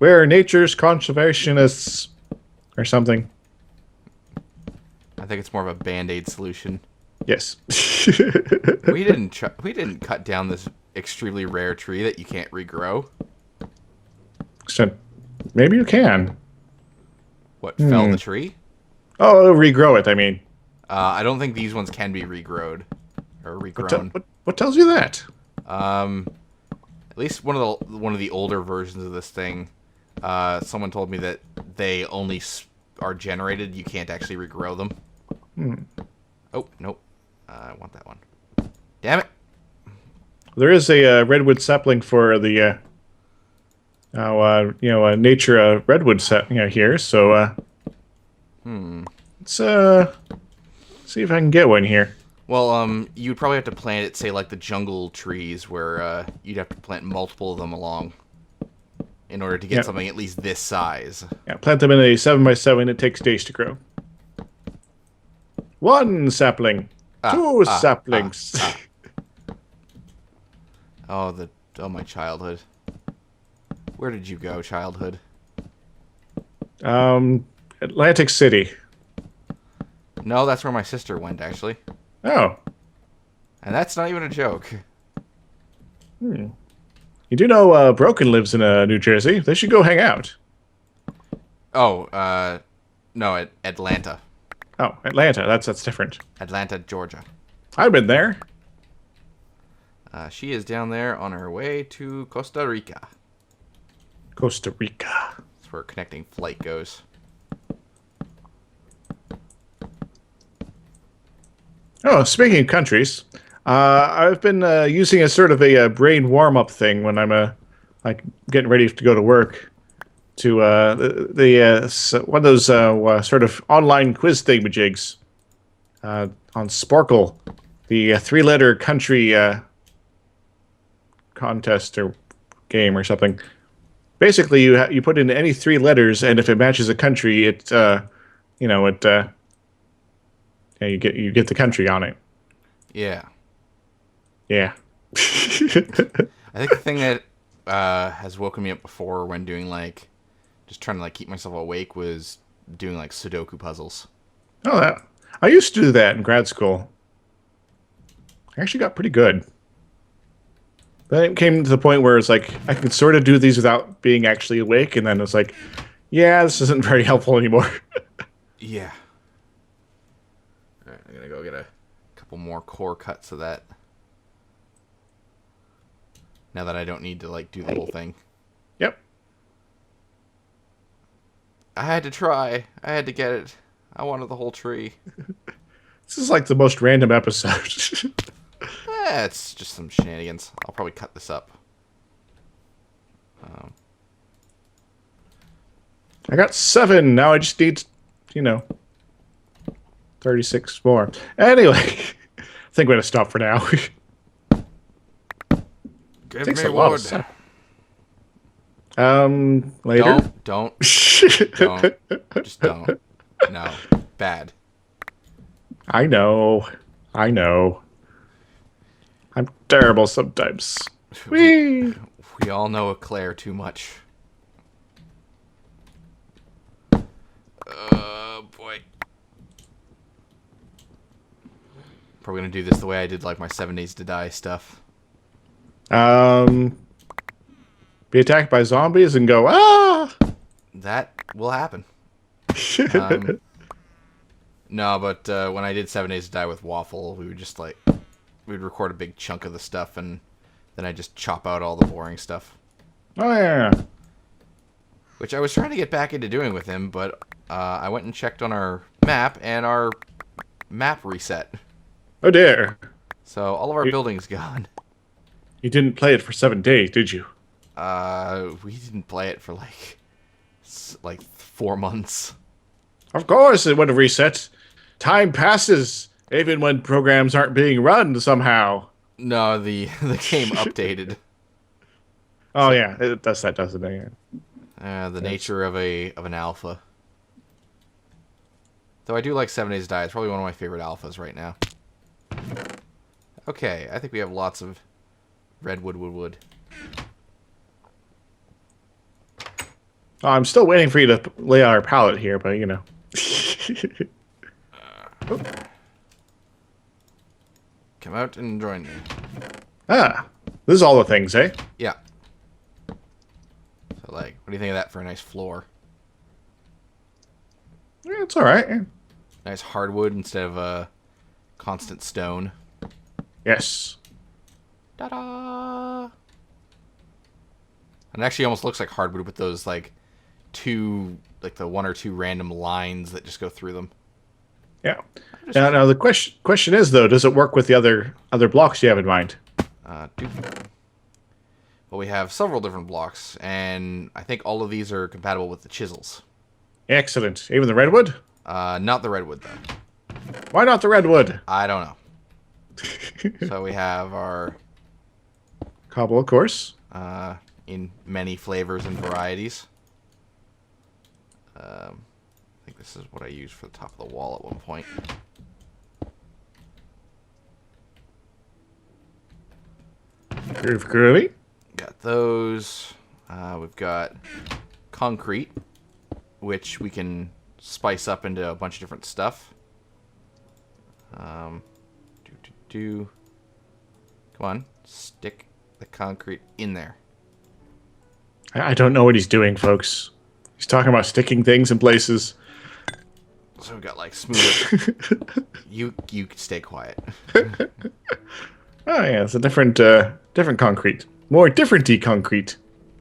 We're nature's conservationists, or something. I think it's more of a band-aid solution. Yes. We didn't cut down this extremely rare tree that you can't regrow. So, maybe you can. What, fell the tree? Oh, regrow it, I mean. I don't think these ones can be regrowed or regrown. What tells you that? At least one of the older versions of this thing, someone told me that they only are generated. You can't actually regrow them. Oh, nope. I want that one. Damn it. There is a redwood sapling for the nature redwood set here. So let's see if I can get one here. Well, you'd probably have to plant it, say, like the jungle trees, where you'd have to plant multiple of them along in order to get something at least this size. Yeah, plant them in a 7x7. It takes days to grow. One sapling. Two saplings. Oh, my childhood. Where did you go, childhood? Atlantic City. No, that's where my sister went, actually. Oh. And that's not even a joke. You do know Broken lives in New Jersey. They should go hang out. Oh, no, Atlanta. Oh, Atlanta. That's different. Atlanta, Georgia. I've been there. She is down there on her way to Costa Rica. Costa Rica. That's where connecting flight goes. Oh, speaking of countries, I've been using a sort of a brain warm-up thing when I'm like getting ready to go to work. To one of those sort of online quiz thingamajigs on Sparkle, the three-letter country contest or game or something. Basically, you put in any three letters, and if it matches a country, you get the country on it. Yeah. Yeah. I think the thing that has woken me up before when doing like just trying to like keep myself awake was doing like Sudoku puzzles. Oh, I used to do that in grad school. I actually got pretty good. Then it came to the point where it's like I can sort of do these without being actually awake, and then it's like, yeah, this isn't very helpful anymore. Yeah. All right, I'm gonna go get a couple more core cuts of that. Now that I don't need to like do the whole thing. Yep. I had to try. I had to get it. I wanted the whole tree. This is like the most random episode. It's just some shenanigans. I'll probably cut this up. I got 7. Now I just need, 36 more. Anyway, I think we're going to stop for now. Give Takes me a lot of wood. stuff. Later? Don't. Just don't. No. Bad. I know. I'm terrible sometimes. Whee! We all know Eclair too much. Boy. Probably gonna do this the way I did like my 7 Days to Die stuff. Be attacked by zombies and go, ah! That will happen. No, but when I did 7 Days to Die with Waffle, we would just like, we'd record a big chunk of the stuff and then I'd just chop out all the boring stuff. Oh, yeah. Which I was trying to get back into doing with him, but I went and checked on our map and our map reset. Oh, dear. So all of our buildings gone. You didn't play it for 7 days, did you? We didn't play it for like 4 months. Of course it would have reset. Time passes, even when programs aren't being run somehow. No, the game updated. Oh, yeah, it does that, doesn't it? The nature of an alpha. Though I do like 7 Days to Die. It's probably one of my favorite alphas right now. Okay, I think we have lots of redwood wood. I'm still waiting for you to lay out our palette here, but you know. Come out and join me. Ah, this is all the things, eh? Yeah. So, like, what do you think of that for a nice floor? Yeah, it's all right. Nice hardwood instead of constant stone. Yes. Ta-da! And it actually almost looks like hardwood with those, like, the one or two random lines that just go through them. Yeah. Now the question is though, does it work with the other blocks you have in mind? Well, we have several different blocks, and I think all of these are compatible with the chisels. Excellent. Even the redwood? Not the redwood, though. Why not the redwood? I don't know. So we have our Cobble, of course. in many flavors and varieties. I think this is what I used for the top of the wall at one point. Groovy. Got those. We've got concrete, which we can spice up into a bunch of different stuff. Come on, stick the concrete in there. I don't know what he's doing, folks. He's talking about sticking things in places. So we've got like smooth. you stay quiet. Oh yeah, it's a different concrete. More different-y concrete.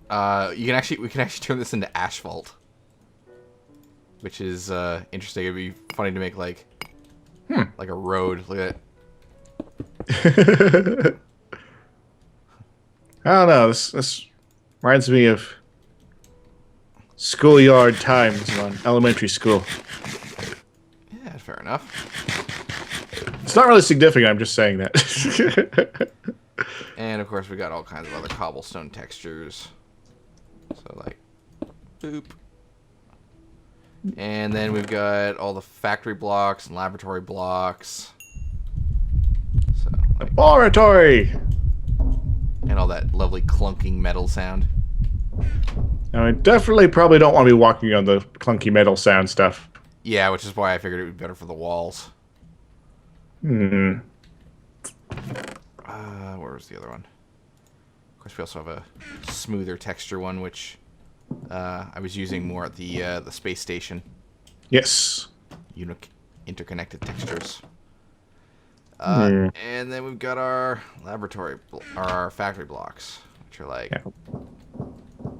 We can actually turn this into asphalt, which is interesting. It'd be funny to make like a road. Look at it. I don't know. This reminds me of schoolyard times on elementary school. Yeah, fair enough. It's not really significant. I'm just saying that. And of course, we got all kinds of other cobblestone textures. So like, boop. And then we've got all the factory blocks and laboratory blocks. So, like, Laboratory. and all that lovely clunking metal sound. Now, I definitely probably don't want to be walking on the clunky metal sound stuff. Yeah, which is why I figured it would be better for the walls. Where was the other one? Of course, we also have a smoother texture one, which I was using more at the space station. Yes. Unique interconnected textures. And then we've got our our factory blocks, which are like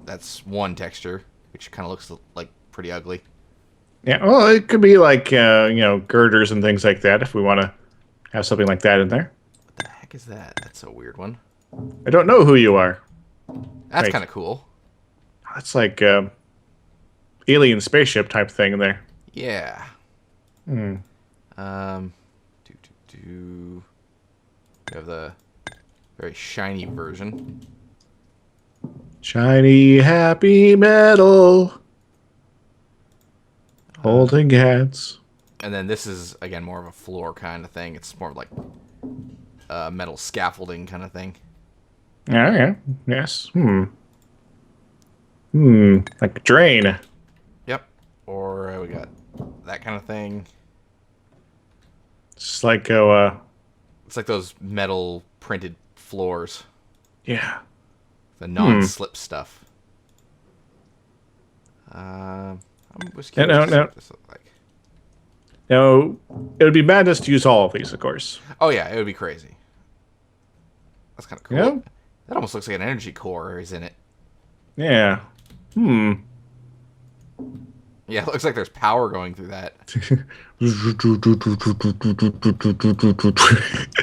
that's one texture, which kind of looks like pretty ugly. Yeah. Well, it could be like girders and things like that if we want to have something like that in there. What the heck is that? That's a weird one. I don't know who you are. That's kind of cool. That's like alien spaceship type thing in there. Yeah. We have the very shiny version. Shiny, happy metal. Holding hands. And then this is, again, more of a floor kind of thing. It's more like metal scaffolding kind of thing. Yeah. Yes. Like a drain. Yep. Or we got that kind of thing. It's like It's like those metal printed floors. Yeah. The non-slip stuff. I'm just curious to see what this looks like. No, it would be madness to use all of these, of course. Oh yeah, it would be crazy. That's kind of cool. Yeah. That almost looks like an energy core is in it. Yeah. Yeah, it looks like there's power going through that.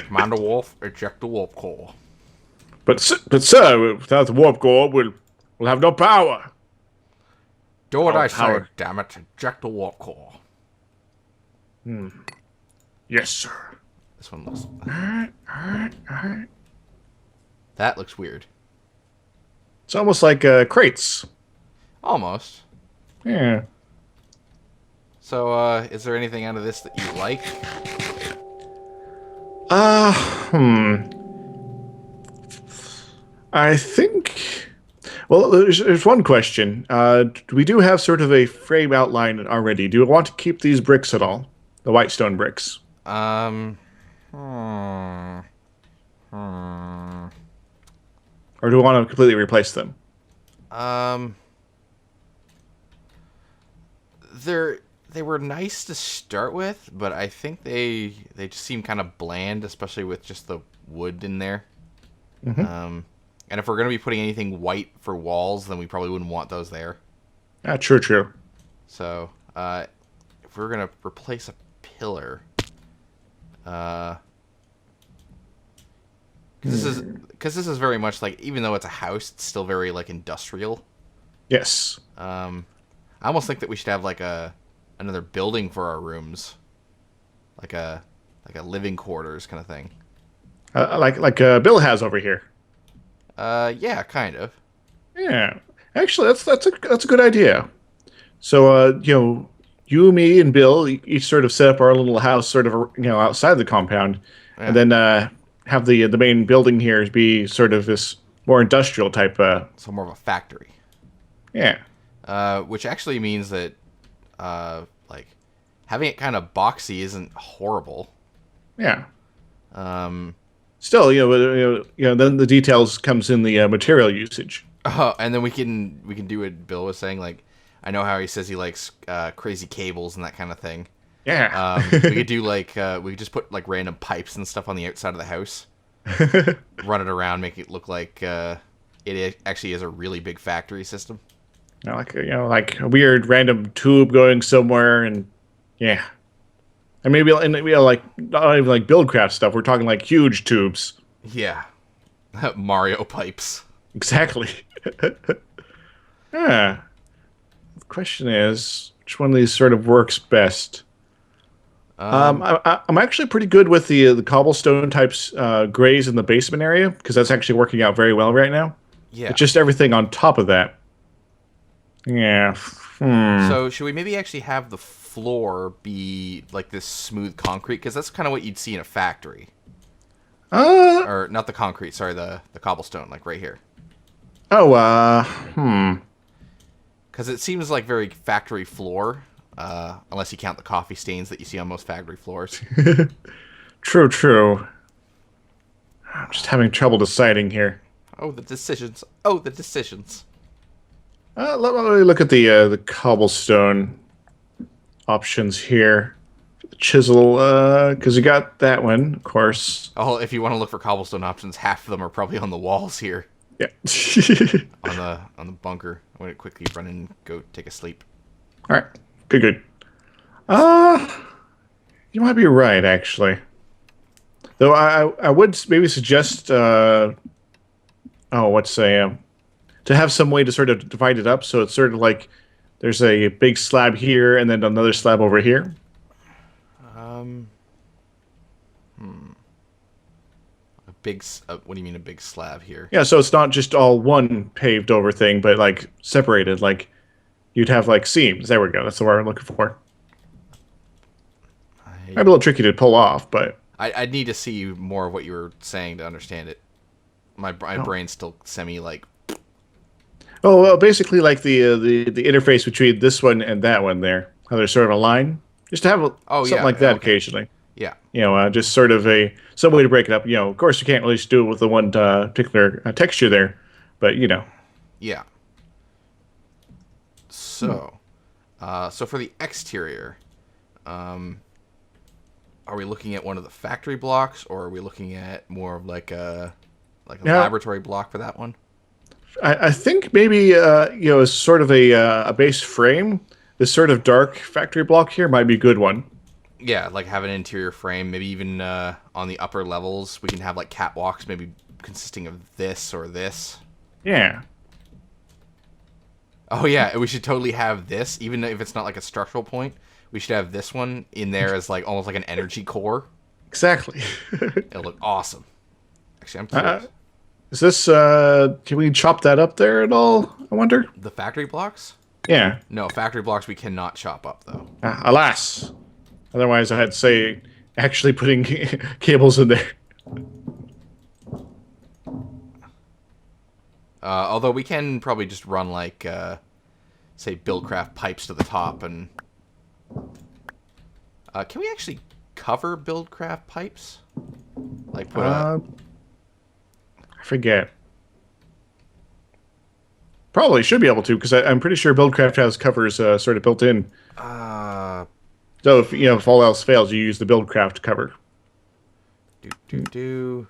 Commander Wolf, eject the warp core. But sir, without the warp core, we'll have no power. Do what I power. say, damn it. Eject the warp core. Yes, sir. This one looks... Alright. That looks weird. It's almost like crates. Almost. Yeah. So, is there anything out of this that you like? I think... Well, there's one question. We do have sort of a frame outline already. Do you want to keep these bricks at all? The white stone bricks? Um, hmm, hmm. Or do we want to completely replace them? Um, they're they were nice to start with, but I think they just seem kind of bland, especially with just the wood in there. Mm-hmm. And if we're gonna be putting anything white for walls, then we probably wouldn't want those there. Ah, true, true. So, if we're gonna replace a pillar, uh, because this is very much like, even though it's a house, it's still very like industrial. Yes. I almost think that we should have like another building for our rooms, like a living quarters kind of thing. Like Bill has over here. Yeah, kind of. Yeah. Actually, that's a good idea. So, you, me, and Bill each sort of set up our little house, sort of, outside the compound, and Yeah. then have the main building here be sort of this more industrial type. So more of a factory. Yeah. Which actually means that, like, having it kind of boxy isn't horrible. Yeah. Um, Still, then the details comes in the material usage. oh, and then we can do what Bill was saying. Like, I know how he says he likes crazy cables and that kind of thing. Yeah. We could do like we could just put like random pipes and stuff on the outside of the house, run it around, make it look like it actually is a really big factory system. Like a weird random tube going somewhere, and yeah. And maybe like not even like Buildcraft stuff. We're talking like huge tubes. Yeah, Mario pipes. Exactly. Yeah. The question is, which one of these sort of works best? I'm actually pretty good with the cobblestone types grays in the basement area because that's actually working out very well right now. Yeah. It's just everything on top of that. Yeah. So should we maybe actually have the floor be like this smooth concrete? Because that's kind of what you'd see in a factory. Uh. Or not the concrete, sorry, the cobblestone, like right here. Oh. Because it seems like very factory floor, unless you count the coffee stains that you see on most factory floors. True. True. I'm just having trouble deciding here. Oh, the decisions. Oh, the decisions. Let me look at the cobblestone options here. Chisel, because you got that one, of course. Oh, if you want to look for cobblestone options, half of them are probably on the walls here. Yeah. On the bunker. I'm gonna quickly run and go take a sleep. All right. Good. You might be right, actually. Though I would maybe suggest, to have some way to sort of divide it up, so it's sort of like there's a big slab here and then another slab over here. What do you mean a big slab here? Yeah, so it's not just all one paved over thing, but like separated. Like you'd have like seams. There we go. That's the word I'm looking for. Might be a little tricky to pull off, but I'd need to see more of what you were saying to understand it. My brain's still semi like. oh well, basically like the interface between this one and that one there. How there's sort of a line. Just to have something like that occasionally. Yeah. Just sort of some way to break it up. Of course, you can't really just do it with the one particular texture there, but Yeah. So, so for the exterior, are we looking at one of the factory blocks, or are we looking at more of like a laboratory block for that one? I think maybe as sort of a base frame, this sort of dark factory block here might be a good one. Yeah, like have an interior frame, maybe even on the upper levels we can have like catwalks, maybe consisting of this or this. Yeah. Oh yeah, we should totally have this, even if it's not like a structural point. We should have this one in there as like almost like an energy core. Exactly. It'll look awesome. Actually, I'm curious. Is this? Can we chop that up there at all? I wonder. The factory blocks? Yeah. No, factory blocks we cannot chop up though. Alas. Otherwise, I'd say actually putting cables in there. Although we can probably just run like, say, Buildcraft pipes to the top, and can we actually cover Buildcraft pipes? Like put I forget. Probably should be able to, because I'm pretty sure Buildcraft has covers sort of built in. uh So if all else fails, you use the Buildcraft cover. let's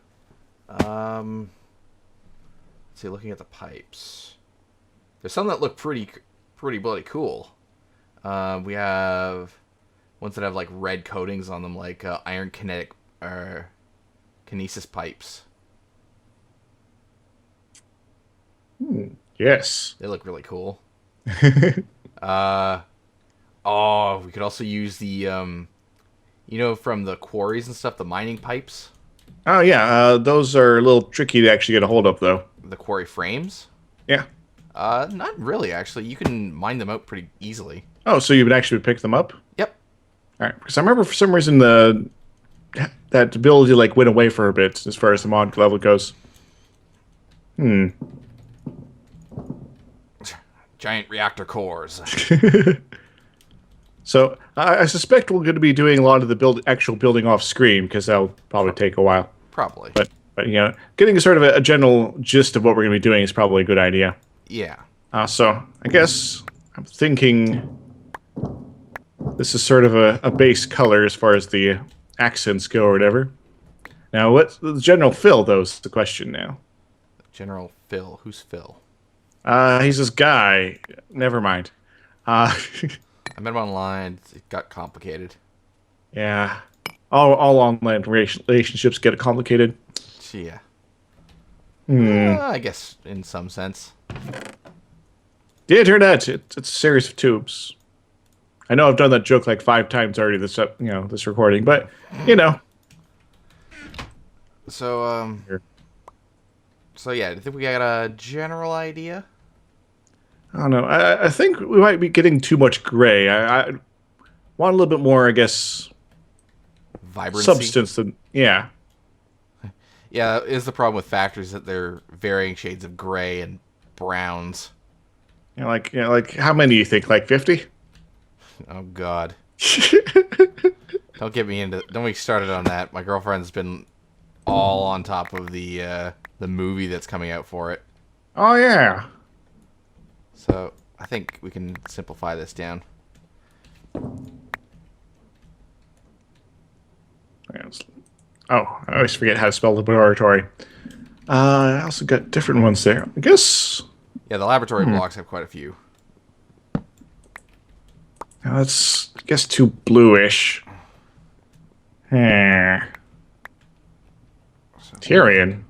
see, looking at the pipes. There's some that look pretty bloody cool. We have ones that have like red coatings on them, like iron kinetic or kinesis pipes. Yes. They look really cool. We could also use the from the quarries and stuff, the mining pipes, Oh yeah, those are a little tricky to actually get a hold of, though. the quarry frames. Yeah. Not really, actually. You can mine them out pretty easily. Oh, so you would actually pick them up? Yep. All right. Because I remember for some reason that ability like went away for a bit as far as the mod level goes. Giant reactor cores. So I suspect we're going to be doing a lot of the actual building off screen, because that'll probably take a while. Probably. But getting sort of a general gist of what we're going to be doing is probably a good idea. Yeah. So I guess I'm thinking this is sort of a base color as far as the accents go or whatever. Now, what's the general fill, though, is the question now. General Phil. Who's Phil? He's this guy. Never mind. I met him online. It got complicated. Yeah. All online relationships get complicated. Yeah. Hmm. I guess in some sense. The internet, it's a series of tubes. I know I've done that joke like 5 times already this recording, but So Here. So yeah, I think we got a general idea. I don't know. I think we might be getting too much gray. I want a little bit more, I guess, Vibrancy. substance than yeah. Yeah, that is the problem with factories, that they're varying shades of gray and browns. Like how many do you think? Like 50? Oh God. Don't get me started on that. My girlfriend's been all on top of the movie that's coming out for it. Oh yeah. So I think we can simplify this down. Oh, I always forget how to spell laboratory. I also got different ones there. I guess Yeah, the laboratory blocks have quite a few. that's too bluish. Tyrion.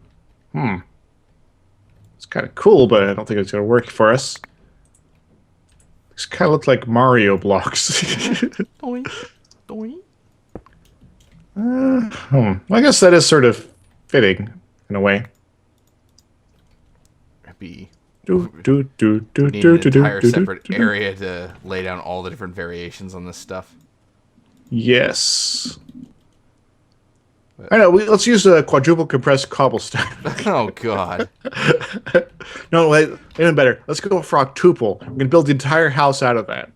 It's kind of cool, but I don't think it's going to work for us. These kind of look like Mario blocks. Doink, doink. I guess that is sort of fitting in a way. It'd be Need need an entire separate area to lay down all the different variations on this stuff. Yes. I know. Let's use a quadruple compressed cobblestone. Oh God. No, wait. Even better. Let's go for octuple. We're gonna build the entire house out of that.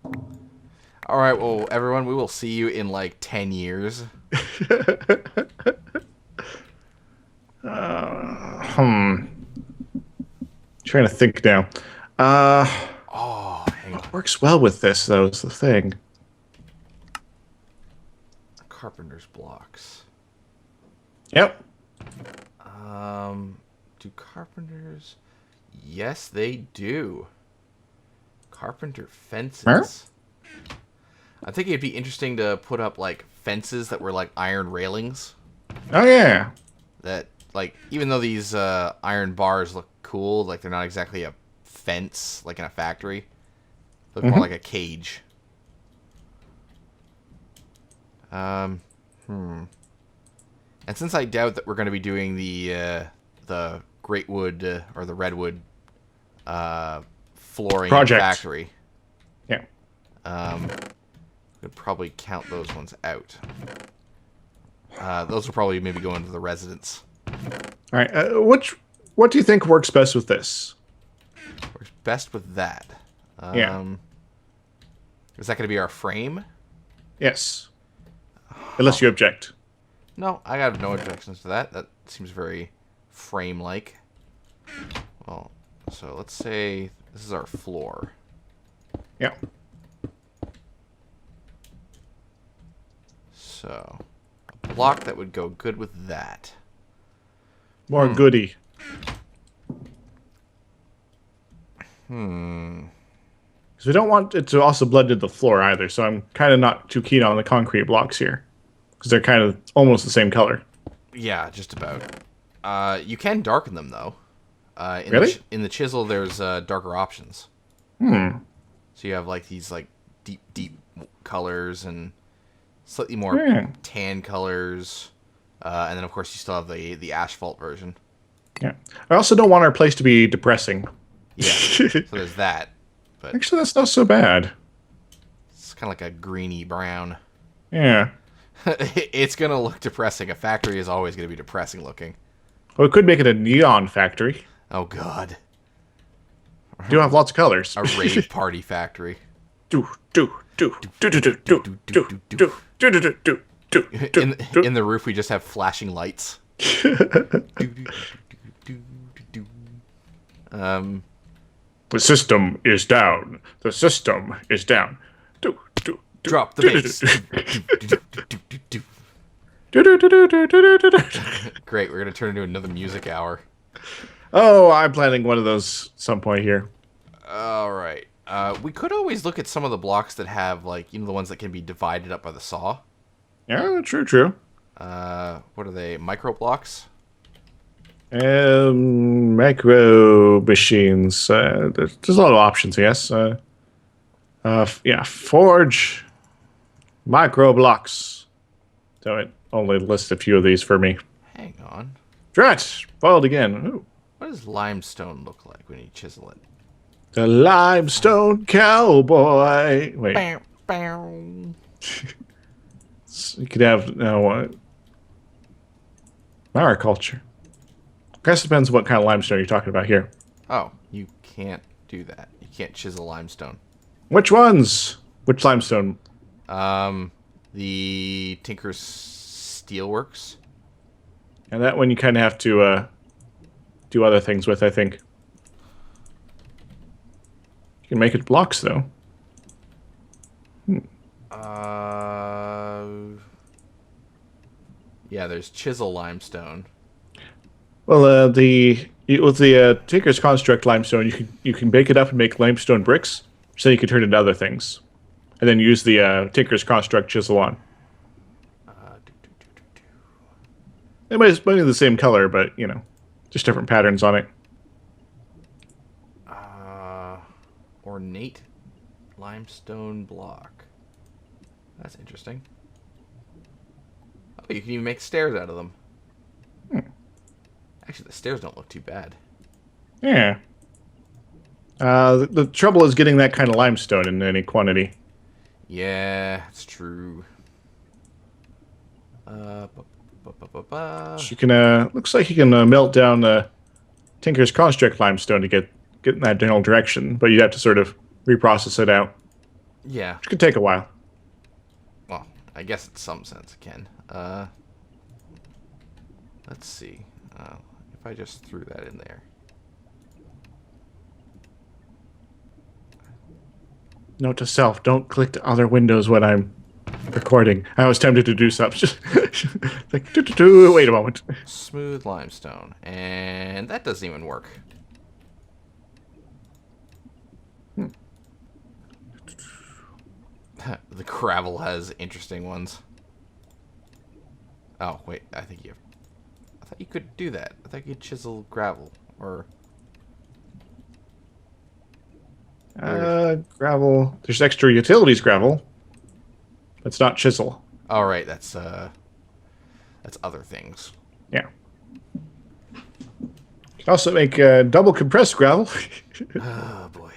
All right, well, everyone, we will see you in like 10 years. Trying to think now. Oh, hang on. Works well with this, though, is the thing. Carpenter's blocks. Yep. Do carpenters? Yes, they do. Carpenter fences. Huh? I think it'd be interesting to put up like fences that were like iron railings. Oh, yeah. That, like, even though these iron bars look cool, like they're not exactly a fence like in a factory. They look more like a cage. And since I doubt that we're going to be doing the great wood or the redwood flooring Project. factory, Yeah. we'd probably count those ones out. Those will probably maybe go into the residence. All right. What do you think works best with this? best with that. Yeah. Is that going to be our frame? Yes. Unless you object. No, I have no objections to that. That seems very frame-like. Well, so let's say this is our floor. Yeah. So, a block that would go good with that. More goody. Because we don't want it to also blend into the floor either, so I'm kind of not too keen on the concrete blocks here. Because they're kind of almost the same color. Yeah, just about. You can darken them, though. Really? In the chisel, there's darker options. Hmm. So you have like these like deep colors and slightly more tan colors, and then of course you still have the asphalt version. Yeah. I also don't want our place to be depressing. Yeah. So there's that. But Actually, that's not so bad. it's kind of like a greeny brown. Yeah. It's gonna look depressing. A factory is always gonna be depressing looking. Well, we could make it a neon factory. Oh god. Do have lots of colors. A rave party factory. In In the roof, we just have flashing lights. The system is down. The system is down. Drop the bass. Great, we're gonna turn into another music hour. Oh, I'm planning one of those some point here. All right. We could always look at some of the blocks that have, like, the ones that can be divided up by the saw. Yeah, true. What are they? Micro blocks? Micro machines. There's a lot of options, yes. Yeah, forge micro blocks. So it only lists a few of these for me. Hang on. Drat! Foiled again. Ooh. What does limestone look like when you chisel it? The limestone cowboy. Wait. Bow, bow. You could have what? Mariculture. I guess it depends what kind of limestone you're talking about here. Oh, you can't do that. You can't chisel limestone. Which ones? Which limestone? The Tinker's Steelworks. And that one you kind of have to do other things with, I think. You can make it blocks, though. Yeah, there's chisel limestone. Well, with the Tinker's Construct limestone, you can bake it up and make limestone bricks, so you can turn it into other things, and then use the Tinker's Construct chisel on. It might be the same color, but just different patterns on it. Ornate limestone block. That's interesting. Oh, you can even make stairs out of them. Actually, the stairs don't look too bad. Yeah. The trouble is getting that kind of limestone in any quantity. Yeah, it's true. You can looks like you can melt down Tinker's Construct limestone to get in that general direction, but you'd have to sort of reprocess it out. Yeah. Which could take a while. Well, I guess in some sense it can. Let's see. If I just threw that in there. Note to self, don't click to other windows when I'm recording. I was tempted to do something. Just like, wait a moment. Smooth limestone. And that doesn't even work. The gravel has interesting ones. Oh, wait. I thought you could do that. I thought you could chisel gravel. Or... gravel. There's extra utilities gravel. It's not chisel. Oh, right. That's other things. Yeah. You can also make double compressed gravel. Oh, boy.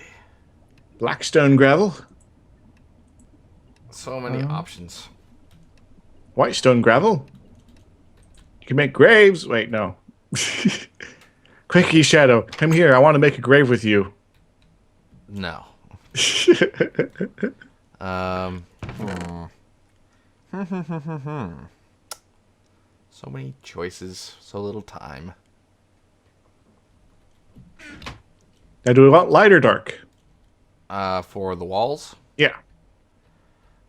Blackstone gravel. So many options. Whitestone gravel. You can make graves. Wait, no. Quick, EShadow. Come here. I want to make a grave with you. No. So many choices, so little time. Now, do we want light or dark? For the walls? Yeah.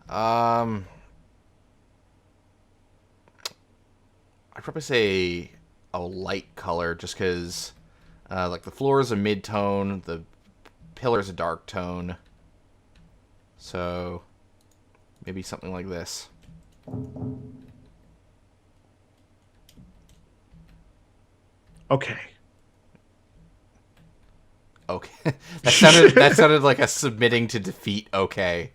I'd probably say a light color, just because, like, the floor is a mid-tone, the pillar's a dark tone. So, maybe something like this. Okay. Okay. that sounded like a submitting to defeat. Okay.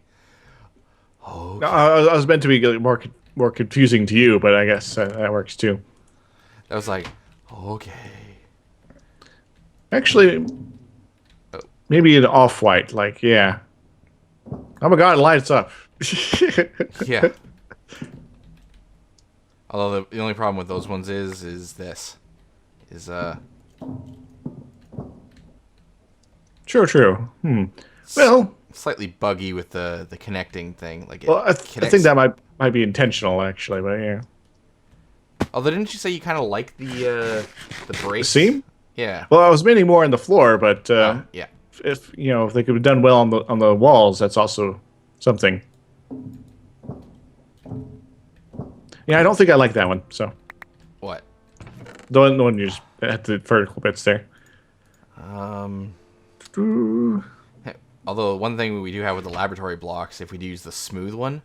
Okay. No, I was meant to be more confusing to you, but I guess that works too. That was like, okay. Actually, maybe an off-white, like, yeah. Oh my god, it lights up. Yeah. Although the only problem with those ones is this. True. Well, slightly buggy with the connecting thing. Like, I think that might be intentional, actually, but yeah. Although, didn't you say you kind of like the brakes? The seam? Yeah. Well, I was meaning more on the floor, but yeah. if they could have done well on the walls, that's also something. Yeah, I don't think I like that one. So What? the one you just at the vertical bits there. Although one thing we do have with the laboratory blocks, if we do use the smooth one,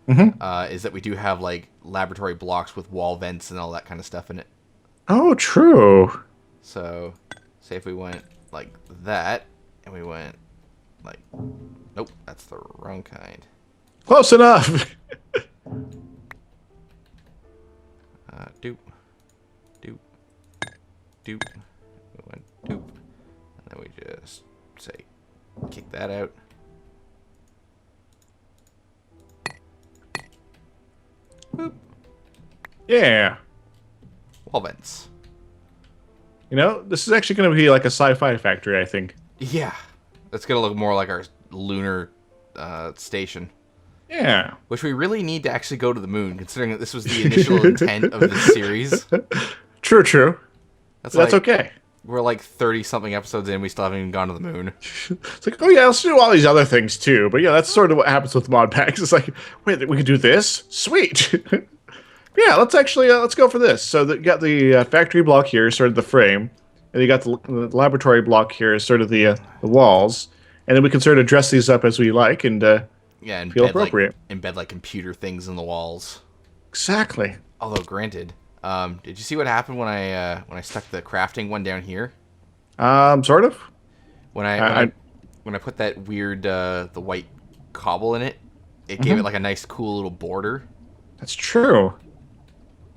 is that we do have like laboratory blocks with wall vents and all that kind of stuff in it. Oh, true. So, say if we went like that, and we went like, nope, that's the wrong kind. Close enough. Doop, doop, doop. We went doop, and then we just say, kick that out. Boop. Yeah. Wall vents. This is actually going to be like a sci-fi factory, I think. Yeah, that's gonna look more like our lunar station. Yeah. Which we really need to actually go to the moon, considering that this was the initial intent of this series. True. That's okay. We're like 30-something episodes in, we still haven't even gone to the moon. It's like, oh yeah, let's do all these other things too. But yeah, that's sort of what happens with mod packs. It's like, wait, we could do this? Sweet. Yeah, let's actually, let's go for this. So you got the factory block here, sort of the frame. And you got the laboratory block here, sort of the walls. And then we can sort of dress these up as we like and and feel appropriate. Embed like computer things in the walls. Exactly. Although, granted, did you see what happened when I stuck the crafting one down here? Sort of. When I put that weird the white cobble in it, it gave it like a nice, cool little border. That's true.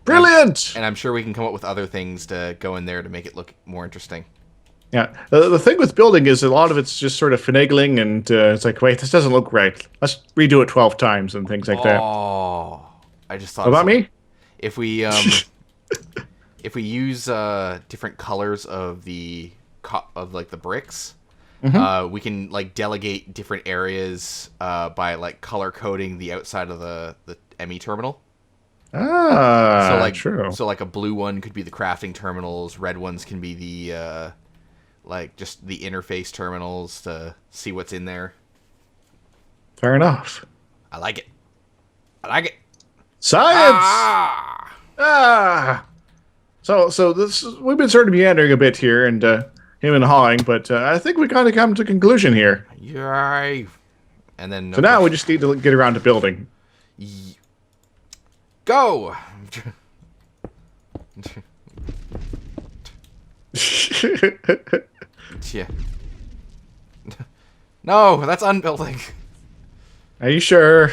Brilliant! And I'm sure we can come up with other things to go in there to make it look more interesting. Yeah. The thing with building is a lot of it's just sort of finagling, and it's like, wait, this doesn't look right. Let's redo it 12 times and things like that. Oh, I just thought about me? If we if we use different colors of the bricks, we can like delegate different areas by like color coding the outside of the ME terminal. True. So like a blue one could be the crafting terminals, red ones can be the like just the interface terminals to see what's in there. Fair enough. I like it. I like it. Science. So we've been sort of meandering a bit here and him and hawing, but I think we kind of come to a conclusion here. Yay! And then so now we just need to get around to building. Go. Yeah. No, that's unbuilding. Are you sure?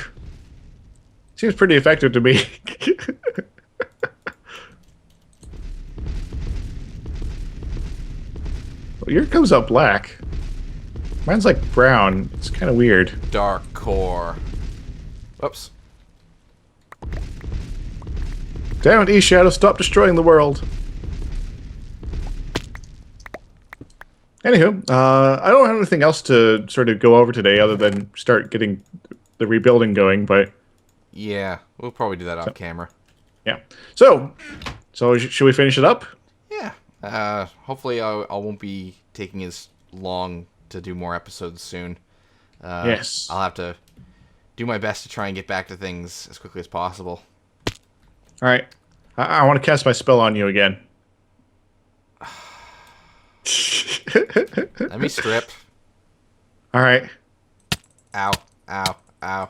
Seems pretty effective to me. Well, yours comes up black. Mine's like brown. It's kind of weird. Dark core. Whoops. Damn it, EShadow, stop destroying the world. Anywho, I don't have anything else to sort of go over today other than start getting the rebuilding going. But Yeah, we'll probably do that off camera. yeah, so should we finish it up? Yeah. Hopefully I won't be taking as long to do more episodes soon. Yes. I'll have to do my best to try and get back to things as quickly as possible. All right. I want to cast my spell on you again. Let me strip. All right. Ow. Ow. Ow.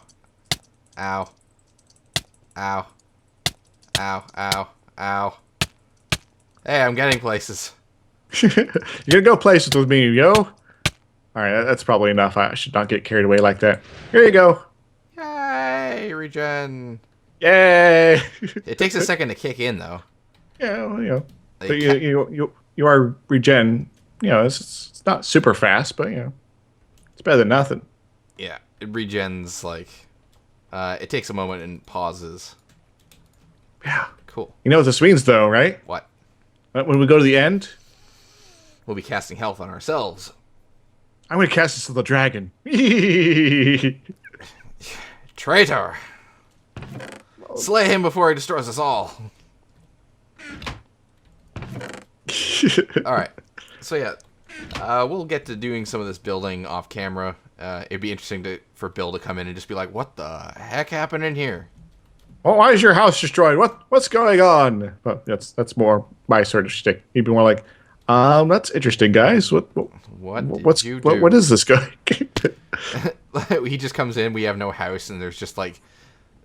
Ow. Ow. Ow. Ow. Ow. Hey, I'm getting places. You're gonna go places with me, yo. All right, that's probably enough. I should not get carried away like that. Here you go. Yay, regen. Yay! It takes a second to kick in, though. Yeah, well, you know, They but you are regen. You know, it's not super fast, but you know, it's better than nothing. Yeah, it regens, like, it takes a moment and pauses. Yeah. Cool. You know what this means, though, right? What? When we go to the end, We'll be casting health on ourselves. I'm gonna cast this little dragon. Traitor! Slay him before he destroys us all. Alright. So yeah, we'll get to doing some of this building off camera. It'd be interesting for Bill to come in and just be like, what the heck happened in here? Oh, why is your house destroyed? What's going on? Well, that's more my sort of shtick. He'd be more like, that's interesting, guys. What is this guy? He just comes in, we have no house, and there's just like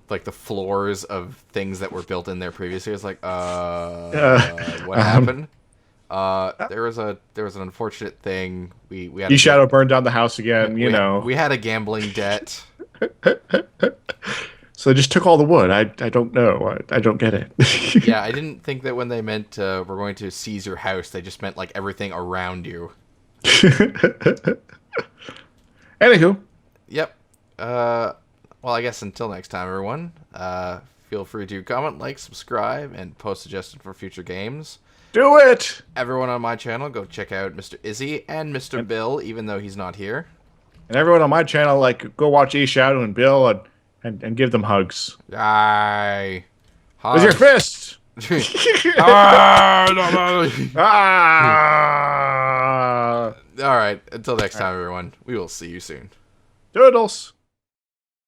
the floors of things that were built in there previously. It's like, what happened? There was an unfortunate thing. We had EShadow burned down the house again. You know, we had a gambling debt. So they just took all the wood. I don't know. I don't get it. Yeah, I didn't think that when they meant we're going to seize your house, they just meant like everything around you. Anywho. Yep. Well, I guess until next time, everyone. Feel free to comment, like, subscribe, and post suggestions for future games. Do it! Everyone on my channel, go check out Mr. Izzy and Mr. Bill, even though he's not here. And everyone on my channel, like, go watch EShadow and Bill and give them hugs. Aye. With your fist! Alright, until next time, everyone. We will see you soon. Doodles!